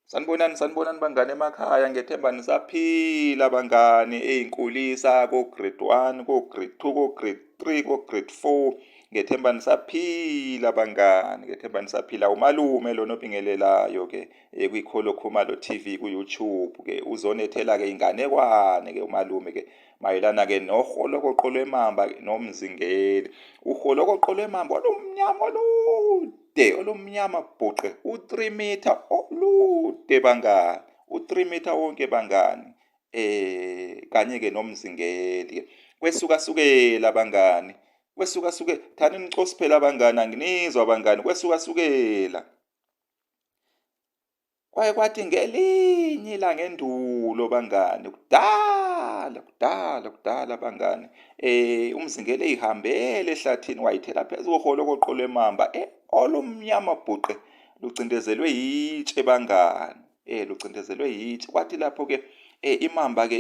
Sanibonani bangani emakhaya, ngethemba nisaphila bangani ey'nkulisa ko-grade 1, ko-grade 2, ko-grade 3, ko-grade 4. Ngethemba nisaphila bangani, ngethemba nisaphila. Umalume lona obingelelayo-ke kwiKholo Khumalo TV ku-YouTube-ke. Uzonethela-ke inganekwane-ke umalume-ke mayelana-ke noholokoqo lwemamba nomzingeli. Uholokoqo lwemamba olumnyama olumnyama bhuqe, u-3 mitha olude bangani, u-3 mitha wonke bangani. Kanye-ke nomzingeli-ke kwesukasukela bangani, thani nicosi phela bangani, anginizwa bangani, kwesukasukela. Kwathi ngelinye ilanga endulo bangani, kudala bangani, umzingeli eyihambele ehlathini wayithela phezu koholokoqo lwemamba olumnyama bhuqe, lucindezelwe yitshe bangani, lucindezelwe yitshe. Kwathi lapho-ke imamba-ke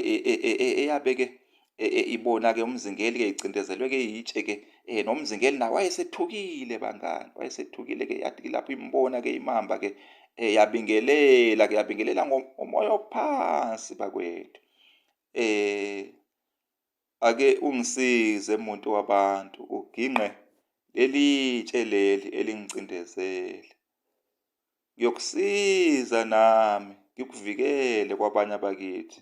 eyabe-ke ibona-ke umzingeli-ke icindezelwe-ke yitshe-ke, nomzingeli naye wayesethukile bangani, wayesethukile-ke. Yathi lapho imbona-ke imamba-ke yabingelela ngomoya ophansi bakwethu. Ake ungisize muntu wabantu, uginqe leli tshe leli elingicindezele. Ngiyokusiza nami ngikuvikele kwabanye abakithi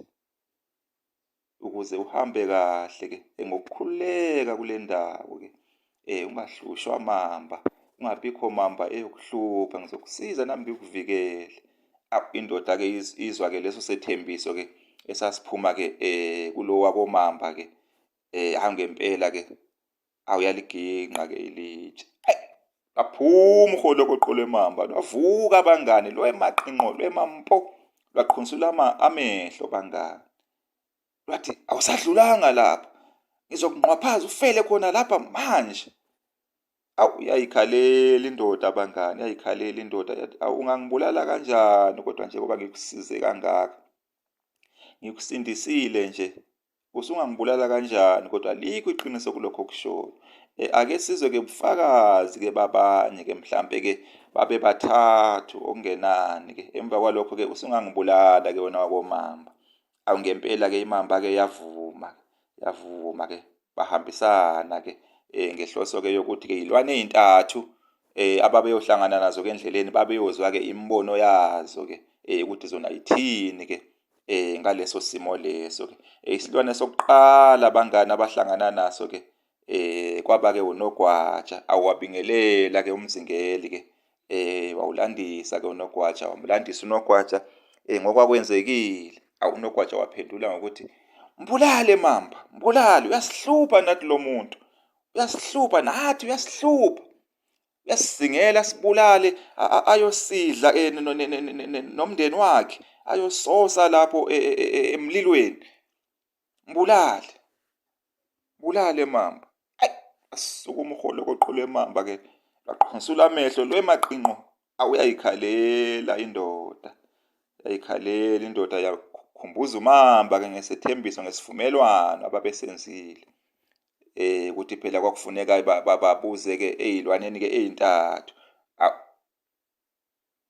ukuze uhambe kahle-ke ngokukhululeka kule ndawo-ke. Ungahlushwa mamba, kungabikho mamba eyokuhlupha. Ngizokusiza nami ngikuvikele. Indoda-ke izwa-ke leso sethembiso-ke esasiphuma-ke kulo wabomamba-ke. Ngempela-ke uyaliginqa-ke ilitshe. Laphuma uholokoqo lwemamba, lwavuka bangani, lwemaqinqo, lwemampo, lwaqhunsula amehlo bangani. Lwathi awusadlulanga lapha, ngizokunqwaphaza ufele khona lapha manje. Yayikhalela indoda bangani, yayikhalela indoda yathi, ungangibulala kanjani kodwa njengoba ngikusize kangaka, ngikusindisile nje, usungangibulala kanjani kodwa alikho iqiniso kulokho okushoyo. Ake sizwe-ke ubufakazi-ke babanye-ke mhlampe-ke babe bathathu okungenani-ke. Emva kwalokho-ke usungangibulala-ke wena wakomamba. Ngempela-ke imamba-ke yavuma-ke bahambisana-ke ngehloso-ke yokuthi-ke iy'lwane ey'ntathu ababeyohlangana nazo-ke endleleni babeyozwa-ke imibono yazo-ke ukuthi zona yithini-ke ngaleso simo leso-ke. Isilwane sokuqala bangani abahlangana naso-ke kwaba-ke unogwaja. Awabingelela-ke umzingeli-ke wawulandisa-ke unogwaja, wamlandisa unogwaja ngokwakwenzekile. Unogwaja waphendula ngokuthi, mbulale mamba, mbulale, uyasihlupha nathi lo muntu, uyasihlupha nathi, uyasihlupha, uyasizingela sibulale ayosidla nomndeni wakhe, ayososa lapho emlilweni. Mbulale mamba. Asukuma uholokoqo lwemamba-ke lwaqhunsula amehlo lwemaqinqo. Uyayikhalela indoda, yakhumbuza umamba-ke ngesethembiso, ngesivumelwano ababesenzile. Ukuthi phela kwakufuneka babuze-ke ey'lwaneni-ke ey'ntathu.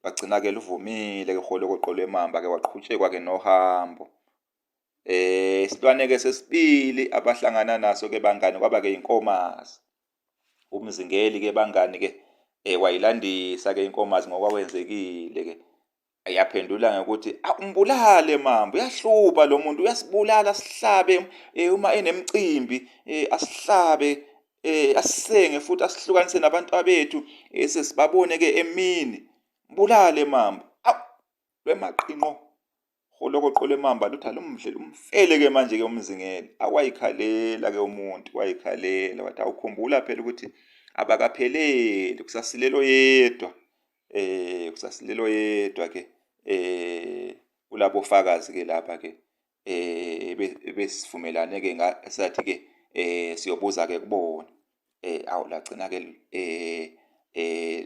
Bagcina-ke luvumile-ke uholokoqo lwemamba-ke waqhutshekwa-ke nohambo. Isilwane-ke sesibili abahlangana naso-ke bangani kwaba-ke inkomazi. Umzingeli-ke bangani-ke wayilandisa-ke inkomazi ngokwakwenzekile-ke. Yaphendula ngokuthi, mbulale mamba, uyahlupha lo muntu, uyasibulala, asihlabe uma enemicimbi, asihlabe, asisenge futhi asihlukanise nabantwabethu sesibabone-ke emini. Mbulale mamba. Lwemaqinqo uholokoqo lwemamba luthi lumfele-ke manje-ke umzingeli. Wayikhalela-ke umuntu, wayikhalela wathi, awukhumbula phela ukuthi abakapheleli, kusasilelo yedwa-ke kulabo fakazi-ke lapha-ke besivumelane-ke sathi-ke siyobuza-ke kubona. Lagcina-ke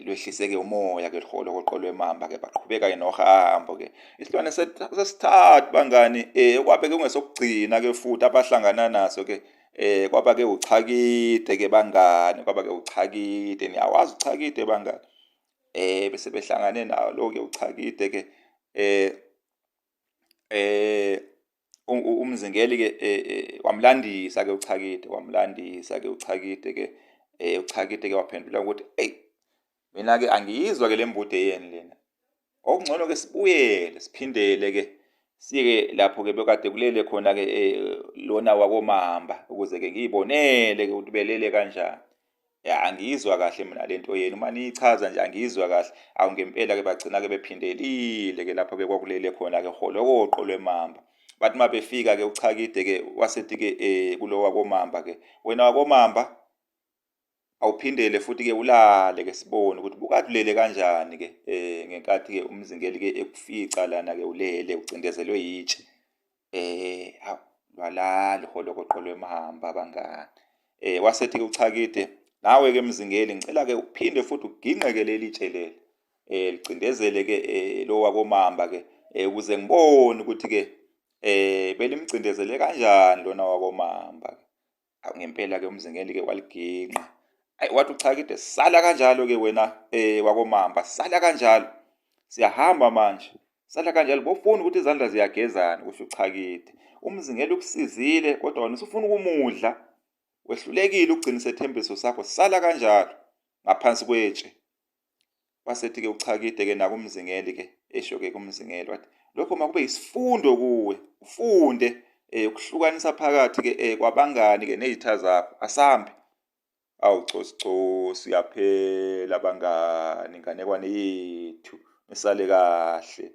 lwehlise-ke umoya-ke uholokoqo lwemamba-ke baqhubeka-ke nohambo-ke. Isilwane sesithathu bangani kwabe-ke kungesokugcina-ke futhi abahlangana naso-ke kwaba-ke uchakide-ke bangani, kwaba-ke uchakide. Niyawazi uchakide bangani? Bese behlangane nawo lo-ke uchakide-ke eh eh uMzingeli-ke wamlandisa-ke uChakide-ke uChakide-ke waphendula ukuthi, "Eyi, mina-ke angiyizwa-ke le mbude yeni lena. Okungcono-ke sibuyele siphindele-ke siye-ke lapho-ke bekade kulele khona-ke lona wakoMamba ukuze-ke ngiy'bonele-ke ukuthi belele kanjani. Ya, angiyizwa kahle mina le nto yenu, uma niyichaza nje angiyizwa kahle." Awu ngempela-ke bagcina-ke bephindelile-ke lapho-ke kwakulele khona-ke rholokoqo lweMamba. Bathi uma befika-ke uChakide-ke wasethi-ke kulo wakoMamba-ke, "Wena wakoMamba, awuphindele futhi-ke ulale-ke sibone ukuthi bukadulele kanjani-ke ngenkathi-ke uMzingeli-ke ekufica lana-ke ulele ucindezelwe yitshe." Hawu lwalala uholokhoqo lweMamba bangani. Wasethi-ke uChakide, "Nawe-ke Mzingeli ngicela-ke uphinde futhi uginqeke leli tshe leli, licindezele-ke lo wakoMamba-ke ukuze ngibone ukuthi-ke belimcindezele kanjani lona wakoMamba." Hawu ngempela-ke uMzingeli-ke waliginqa. Ayi wathi uChakide, "Sala kanjalo-ke wena wakoMamba, sala kanjalo. Siyahamba manje, sala kanjalo. Bowufuna ukuthi izandla ziyagezana," kusho uChakide. "UMzingeli ukusizile kodwa wena usufuna ukumudla. Wehlulekile ukugcinisa ithembiso sakho, sala kanjalo ngaphansi kwetshe." Wasethi-ke uChakide-ke naku uMzingeli-ke esho-ke kuMzingeli wathi, "Lokho makube yisifundo kuwe, ufunde ukuhlukanisa phakathi-ke kwabangani-ke nezitha zakho. Asambe." Awu cosi cosi, yaphela bangani inganekwane yethu, nisale kahle.